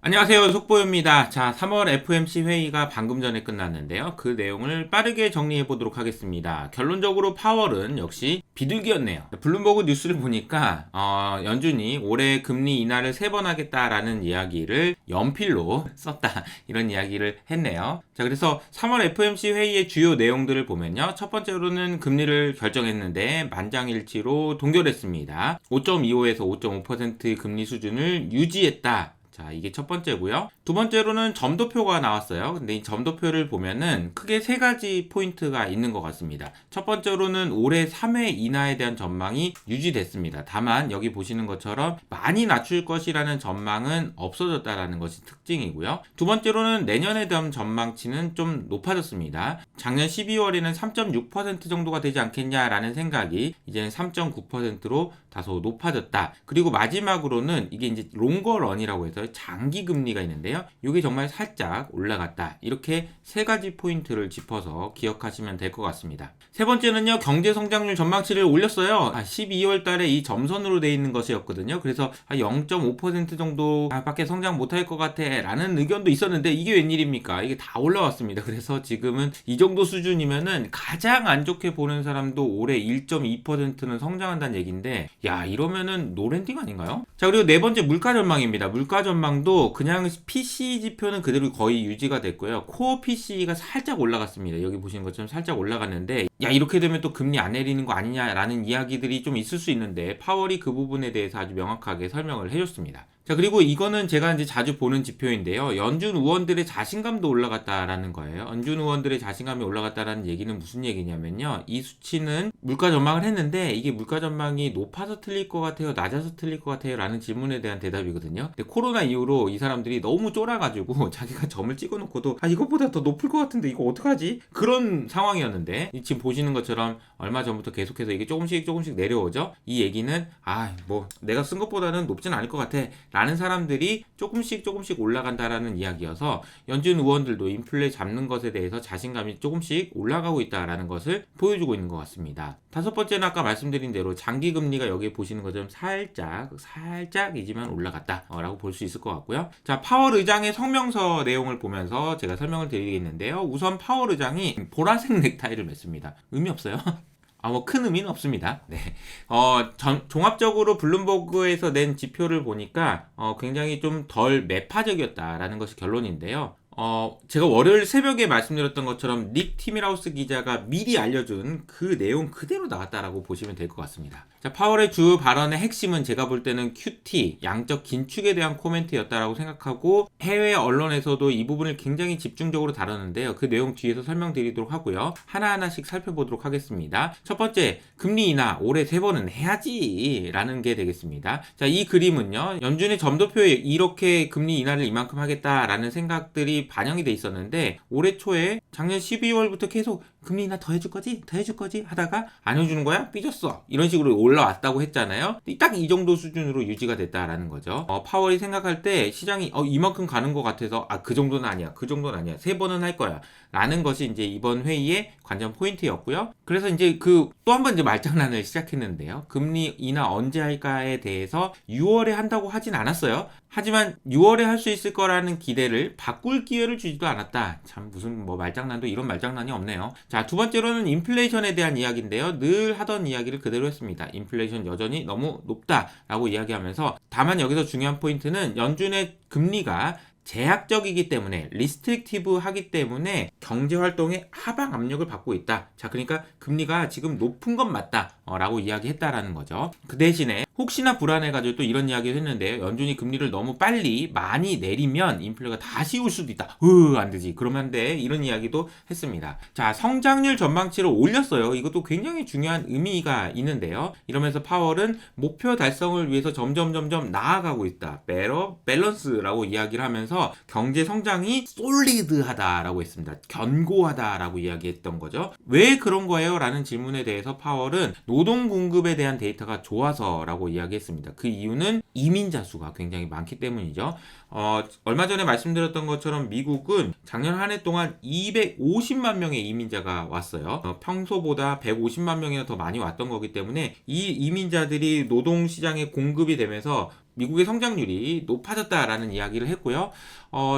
안녕하세요, 속보입니다. 자, 3월 FOMC 회의가 방금 전에 끝났는데요. 그 내용을 빠르게 정리해 보도록 하겠습니다. 결론적으로 파월은 역시 비둘기였네요. 블룸버그 뉴스를 보니까 연준이 올해 금리 인하를 3번 하겠다라는 이야기를 연필로 썼다, 이런 이야기를 했네요. 자, 그래서 3월 FOMC 회의의 주요 내용들을 보면요, 첫 번째로는 금리를 결정했는데 만장일치로 동결했습니다. 5.25에서 5.5% 금리 수준을 유지했다. 자, 이게 첫 번째고요. 두 번째로는 점도표가 나왔어요. 근데 이 점도표를 보면은 크게 세 가지 포인트가 있는 것 같습니다. 첫 번째로는 올해 3회 인하에 대한 전망이 유지됐습니다. 다만 여기 보시는 것처럼 많이 낮출 것이라는 전망은 없어졌다라는 것이 특징이고요. 두 번째로는 내년에 대한 전망치는 좀 높아졌습니다. 작년 12월에는 3.6% 정도가 되지 않겠냐라는 생각이 이제는 3.9%로 다소 높아졌다. 그리고 마지막으로는 이게 이제 롱거런이라고 해서 장기 금리가 있는데요. 이게 정말 살짝 올라갔다. 이렇게 세 가지 포인트를 짚어서 기억하시면 될 것 같습니다. 세 번째는요, 경제 성장률 전망치를 올렸어요. 12월 달에 이 점선으로 돼 있는 것이었거든요. 그래서 0.5% 정도 밖에 성장 못할 것 같아 라는 의견도 있었는데 이게 웬일입니까? 이게 다 올라왔습니다. 그래서 지금은 이 정도 수준이면은 가장 안 좋게 보는 사람도 올해 1.2%는 성장한다는 얘기인데, 야, 이러면은 노랜딩 아닌가요? 자, 그리고 네 번째 물가 전망입니다. 물가 전망도 그냥 PC 지표는 그대로 거의 유지가 됐고요. 코어 PC가 살짝 올라갔습니다. 여기 보시는 것처럼 살짝 올라갔는데, 야, 이렇게 되면 또 금리 안 내리는 거 아니냐라는 이야기들이 좀 있을 수 있는데 파월이 그 부분에 대해서 아주 명확하게 설명을 해줬습니다. 자, 그리고 이거는 제가 이제 자주 보는 지표인데요. 연준 의원들의 자신감도 올라갔다라는 거예요. 연준 의원들의 자신감이 올라갔다라는 얘기는 무슨 얘기냐면요, 이 수치는 물가 전망을 했는데 이게 물가 전망이 높아서 틀릴 것 같아요, 낮아서 틀릴 것 같아요 라는 질문에 대한 대답이거든요. 근데 코로나 이후로 이 사람들이 너무 쫄아가지고 자기가 점을 찍어놓고도 이것보다 더 높을 것 같은데 이거 어떡하지? 그런 상황이었는데 지금 보시는 것처럼 얼마 전부터 계속해서 이게 조금씩 내려오죠. 이 얘기는 뭐 내가 쓴 것보다는 높진 않을 것 같아 라는 사람들이 조금씩 올라간다라는 이야기여서 연준 의원들도 인플레 잡는 것에 대해서 자신감이 조금씩 올라가고 있다라는 것을 보여주고 있는 것 같습니다. 다섯 번째는 아까 말씀드린 대로 장기 금리가 여기 보시는 것처럼 살짝이지만 올라갔다 라고 볼 수 있을 것 같고요. 자, 파월 의장의 성명서 내용을 보면서 제가 설명을 드리겠는데요. 우선 파월 의장이 보라색 넥타이를 맸습니다. 의미 없어요. 뭐 큰 의미는 없습니다. 네. 종합적으로 블룸버그에서 낸 지표를 보니까 굉장히 좀 덜 매파적이었다라는 것이 결론인데요. 제가 월요일 새벽에 말씀드렸던 것처럼 닉 티밀하우스 기자가 미리 알려준 그 내용 그대로 나왔다라고 보시면 될 것 같습니다. 자, 파월의 주 발언의 핵심은 제가 볼 때는 QT, 양적 긴축에 대한 코멘트였다라고 생각하고 해외 언론에서도 이 부분을 굉장히 집중적으로 다뤘는데요. 그 내용 뒤에서 설명드리도록 하고요. 하나하나씩 살펴보도록 하겠습니다. 첫 번째, 금리 인하 올해 3번은 해야지 라는 게 되겠습니다. 자, 이 그림은요, 연준의 점도표에 이렇게 금리 인하를 이만큼 하겠다라는 생각들이 반영이 돼 있었는데 올해 초에 작년 12월부터 계속 금리 인하 더 해줄 거지? 하다가 안 해주는 거야? 삐졌어. 이런 식으로 올라왔다고 했잖아요. 딱 이 정도 수준으로 유지가 됐다라는 거죠. 파월이 생각할 때 시장이 이만큼 가는 것 같아서 그 정도는 아니야. 3번은 할 거야. 라는 것이 이제 이번 회의의 관전 포인트였고요. 그래서 이제 또 한 번 이제 말장난을 시작했는데요. 금리 인하 언제 할까에 대해서 6월에 한다고 하진 않았어요. 하지만 6월에 할 수 있을 거라는 기대를 바꿀 기회를 주지도 않았다. 참 무슨 말장난도 이런 말장난이 없네요. 자, 두 번째로는 인플레이션에 대한 이야기인데요. 늘 하던 이야기를 그대로 했습니다. 인플레이션 여전히 너무 높다라고 이야기하면서, 다만 여기서 중요한 포인트는 연준의 금리가 제약적이기 때문에, 리스트릭티브 하기 때문에 경제활동에 하방 압력을 받고 있다. 자, 그러니까 금리가 지금 높은 건 맞다 라고 이야기했다라는 거죠. 그 대신에 혹시나 불안해가지고 또 이런 이야기를 했는데요. 연준이 금리를 너무 빨리 많이 내리면 인플레가 다시 올 수도 있다. 안 되지. 그러면 안 돼. 이런 이야기도 했습니다. 자, 성장률 전망치를 올렸어요. 이것도 굉장히 중요한 의미가 있는데요. 이러면서 파월은 목표 달성을 위해서 점점 나아가고 있다. 밸런스라고 이야기를 하면서 경제 성장이 솔리드하다라고 했습니다. 견고하다라고 이야기했던 거죠. 왜 그런 거예요? 라는 질문에 대해서 파월은 노동 공급에 대한 데이터가 좋아서라고 이야기했습니다. 그 이유는 이민자 수가 굉장히 많기 때문이죠. 얼마 전에 말씀드렸던 것처럼 미국은 작년 한 해 동안 250만 명의 이민자가 왔어요. 평소보다 150만 명이나 더 많이 왔던 거기 때문에 이 이민자들이 노동시장에 공급이 되면서 미국의 성장률이 높아졌다라는 이야기를 했고요.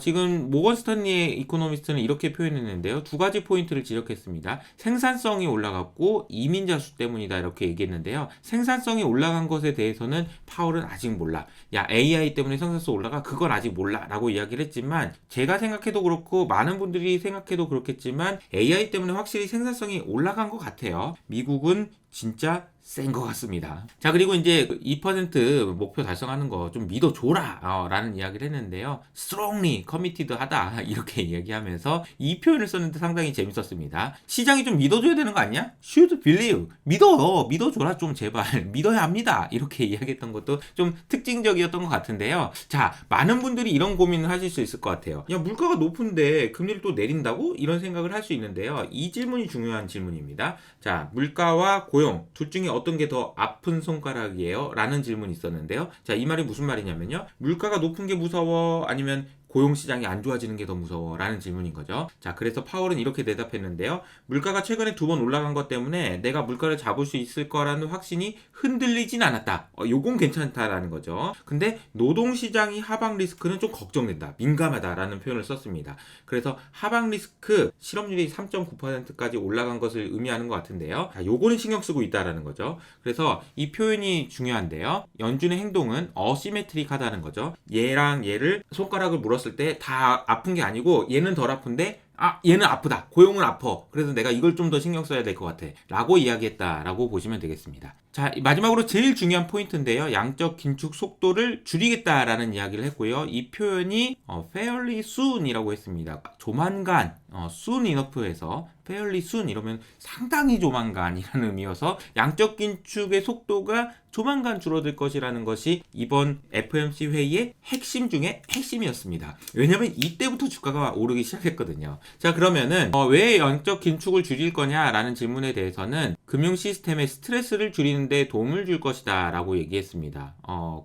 지금 모건 스탠리의 이코노미스트는 이렇게 표현했는데요. 두 가지 포인트를 지적했습니다. 생산성이 올라갔고 이민자 수 때문이다 이렇게 얘기했는데요. 생산성이 올라간 것에 대해서는 파월은 아직 몰라. 야, AI 때문에 생산성 올라가? 그건 아직 몰라 라고 이야기를 했지만, 제가 생각해도 그렇고 많은 분들이 생각해도 그렇겠지만 AI 때문에 확실히 생산성이 올라간 것 같아요. 미국은 진짜 센 것 같습니다. 자, 그리고 이제 2% 목표 달성하는 거 좀 믿어줘라 라는 이야기를 했는데요. strongly committed 하다 이렇게 이야기하면서 이 표현을 썼는데 상당히 재밌었습니다. 시장이 좀 믿어줘야 되는 거 아니야? should believe. 믿어줘라 좀 제발. 믿어야 합니다. 이렇게 이야기했던 것도 좀 특징적이었던 것 같은데요. 자, 많은 분들이 이런 고민을 하실 수 있을 것 같아요. 야, 물가가 높은데 금리를 또 내린다고? 이런 생각을 할 수 있는데요. 이 질문이 중요한 질문입니다. 자, 물가와 고용 둘 중에 어떤 게 더 아픈 손가락이에요? 라는 질문이 있었는데요. 자, 이 말이 무슨 말이냐면요. 물가가 높은 게 무서워? 아니면 고용시장이 안 좋아지는 게 더 무서워? 라는 질문인 거죠. 자, 그래서 파월은 이렇게 대답했는데요. 물가가 최근에 2번 올라간 것 때문에 내가 물가를 잡을 수 있을 거라는 확신이 흔들리진 않았다. 요건 괜찮다라는 거죠. 근데 노동시장이 하방 리스크는 좀 걱정된다. 민감하다라는 표현을 썼습니다. 그래서 하방 리스크 실업률이 3.9%까지 올라간 것을 의미하는 것 같은데요. 자, 요거는 신경 쓰고 있다라는 거죠. 그래서 이 표현이 중요한데요. 연준의 행동은 어시메트릭하다는 거죠. 얘랑 얘를 손가락을 물었을 때 다 아픈 게 아니고 얘는 덜 아픈데 얘는 아프다. 고용은 아파. 그래서 내가 이걸 좀 더 신경 써야 될 것 같아. 라고 이야기했다라고 보시면 되겠습니다. 자, 마지막으로 제일 중요한 포인트인데요. 양적 긴축 속도를 줄이겠다라는 이야기를 했고요. 이 표현이 fairly soon 이라고 했습니다. 조만간, soon enough에서 fairly soon 이러면 상당히 조만간이라는 의미여서 양적 긴축의 속도가 조만간 줄어들 것이라는 것이 이번 FOMC 회의의 핵심 중에 핵심이었습니다. 왜냐면 이때부터 주가가 오르기 시작했거든요. 자, 그러면은 왜 양적 긴축을 줄일 거냐라는 질문에 대해서는 금융 시스템의 스트레스를 줄이는데 도움을 줄 것이다 라고 얘기했습니다.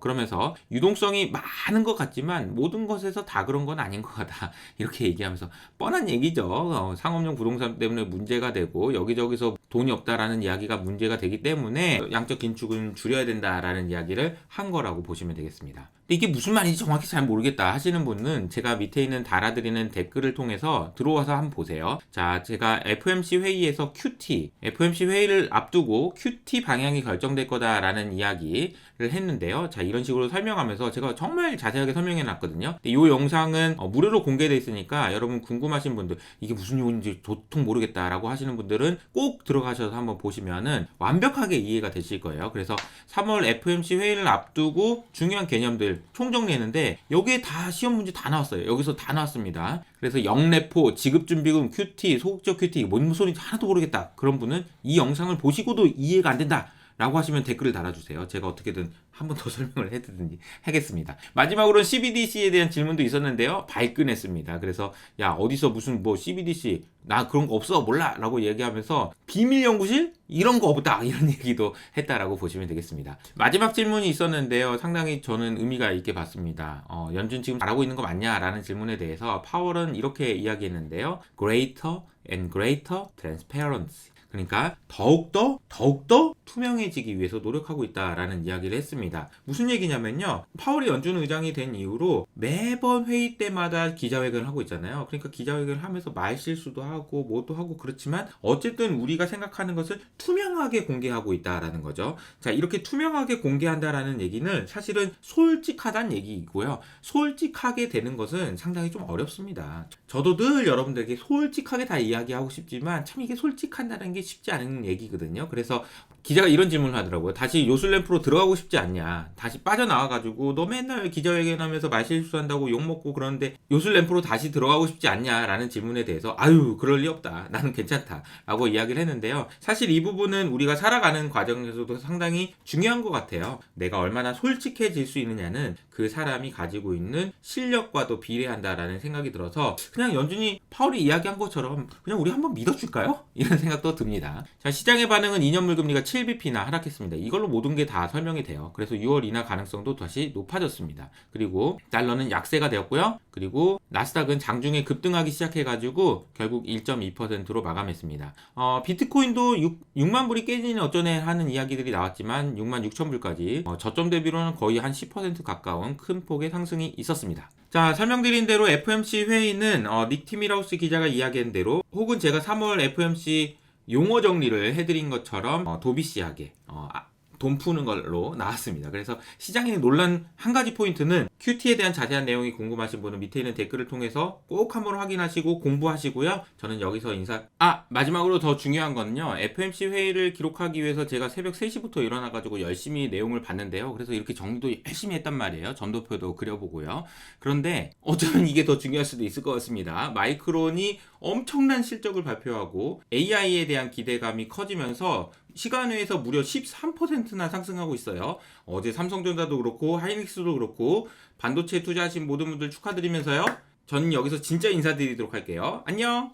그러면서 유동성이 많은 것 같지만 모든 것에서 다 그런 건 아닌 것 같다 이렇게 얘기하면서 뻔한 얘기죠. 상업용 부동산 때문에 문제가 되고 여기저기서 돈이 없다라는 이야기가 문제가 되기 때문에 양적 긴축은 줄여야 된다라는 이야기를 한 거라고 보시면 되겠습니다. 근데 이게 무슨 말인지 정확히 잘 모르겠다 하시는 분은 제가 밑에 있는 달아드리는 댓글을 통해서 들어와서 한번 보세요. 자, 제가 FOMC 회의에서 FOMC 회의를 앞두고 QT 방향이 결정될 거다라는 이야기를 했는데요. 자, 이런 식으로 설명하면서 제가 정말 자세하게 설명해 놨거든요. 근데 이 영상은 무료로 공개되어 있으니까 여러분 궁금하신 분들, 이게 무슨 용인지 도통 모르겠다라고 하시는 분들은 꼭 들어가셔서 한번 보시면은 완벽하게 이해가 되실 거예요. 그래서 3월 FOMC 회의를 앞두고 중요한 개념들 총정리했는데 여기에 다 시험 문제 다 나왔어요. 여기서 다 나왔습니다. 그래서 영래포, 지급준비금, QT, 소극적 QT 뭔 소리인지 하나도 모르겠다. 그런 분은 이 영상을 보시고도 이해가 안 된다 라고 하시면 댓글을 달아주세요. 제가 어떻게든 한 번 더 설명을 해드리든지 하겠습니다. 마지막으로는 CBDC에 대한 질문도 있었는데요. 발끈했습니다. 그래서 야, 어디서 무슨 CBDC 나 그런 거 없어 몰라 라고 얘기하면서 비밀 연구실? 이런 거 없다 이런 얘기도 했다라고 보시면 되겠습니다. 마지막 질문이 있었는데요. 상당히 저는 의미가 있게 봤습니다. 연준 지금 잘하고 있는 거 맞냐 라는 질문에 대해서 파월은 이렇게 이야기했는데요. Greater and greater transparency. 그러니까 더욱더 투명해지기 위해서 노력하고 있다라는 이야기를 했습니다. 무슨 얘기냐면요. 파월이 연준 의장이 된 이후로 매번 회의 때마다 기자회견을 하고 있잖아요. 그러니까 기자회견을 하면서 말실수도 하고 뭐도 하고 그렇지만 어쨌든 우리가 생각하는 것을 투명하게 공개하고 있다라는 거죠. 자, 이렇게 투명하게 공개한다라는 얘기는 사실은 솔직하다는 얘기이고요. 솔직하게 되는 것은 상당히 좀 어렵습니다. 저도 늘 여러분들에게 솔직하게 다 이야기하고 싶지만 참 이게 솔직한다는 게 쉽지 않은 얘기거든요. 그래서 기자가 이런 질문을 하더라고요. 다시 요술램프로 들어가고 싶지 않냐? 다시 빠져나와가지고 너 맨날 기자회견하면서 말실수한다고 욕먹고 그러는데 요술램프로 다시 들어가고 싶지 않냐? 라는 질문에 대해서 아유 그럴 리 없다. 나는 괜찮다. 라고 이야기를 했는데요. 사실 이 부분은 우리가 살아가는 과정에서도 상당히 중요한 것 같아요. 내가 얼마나 솔직해질 수 있느냐는 그 사람이 가지고 있는 실력과도 비례한다라는 생각이 들어서 그냥 연준이 파월이 이야기한 것처럼 그냥 우리 한번 믿어줄까요? 이런 생각도 듭니다. 듭니다. 자, 시장의 반응은 2년물 금리가 7bp나 하락했습니다. 이걸로 모든 게 다 설명이 돼요. 그래서 6월 인하 가능성도 다시 높아졌습니다. 그리고 달러는 약세가 되었고요. 그리고 나스닥은 장중에 급등하기 시작해가지고 결국 1.2%로 마감했습니다. 비트코인도 6만 불이 깨지는 어쩌네 하는 이야기들이 나왔지만 6만 6천 불까지 저점 대비로는 거의 한 10% 가까운 큰 폭의 상승이 있었습니다. 자, 설명드린 대로 FOMC 회의는 닉 티밀하우스 기자가 이야기한 대로 혹은 제가 3월 FOMC 용어 정리를 해드린 것처럼 도비시하게 돈 푸는 걸로 나왔습니다. 그래서 시장에 놀란 한 가지 포인트는 QT에 대한 자세한 내용이 궁금하신 분은 밑에 있는 댓글을 통해서 꼭 한번 확인하시고 공부하시고요. 저는 여기서 마지막으로 더 중요한 거는요. FOMC 회의를 기록하기 위해서 제가 새벽 3시부터 일어나가지고 열심히 내용을 봤는데요. 그래서 이렇게 정리도 열심히 했단 말이에요. 점도표도 그려보고요. 그런데 어쩌면 이게 더 중요할 수도 있을 것 같습니다. 마이크론이 엄청난 실적을 발표하고 AI에 대한 기대감이 커지면서 시간외에서 무려 13%나 상승하고 있어요. 어제 삼성전자도 그렇고 하이닉스도 그렇고 반도체에 투자하신 모든 분들 축하드리면서요. 저는 여기서 진짜 인사드리도록 할게요. 안녕.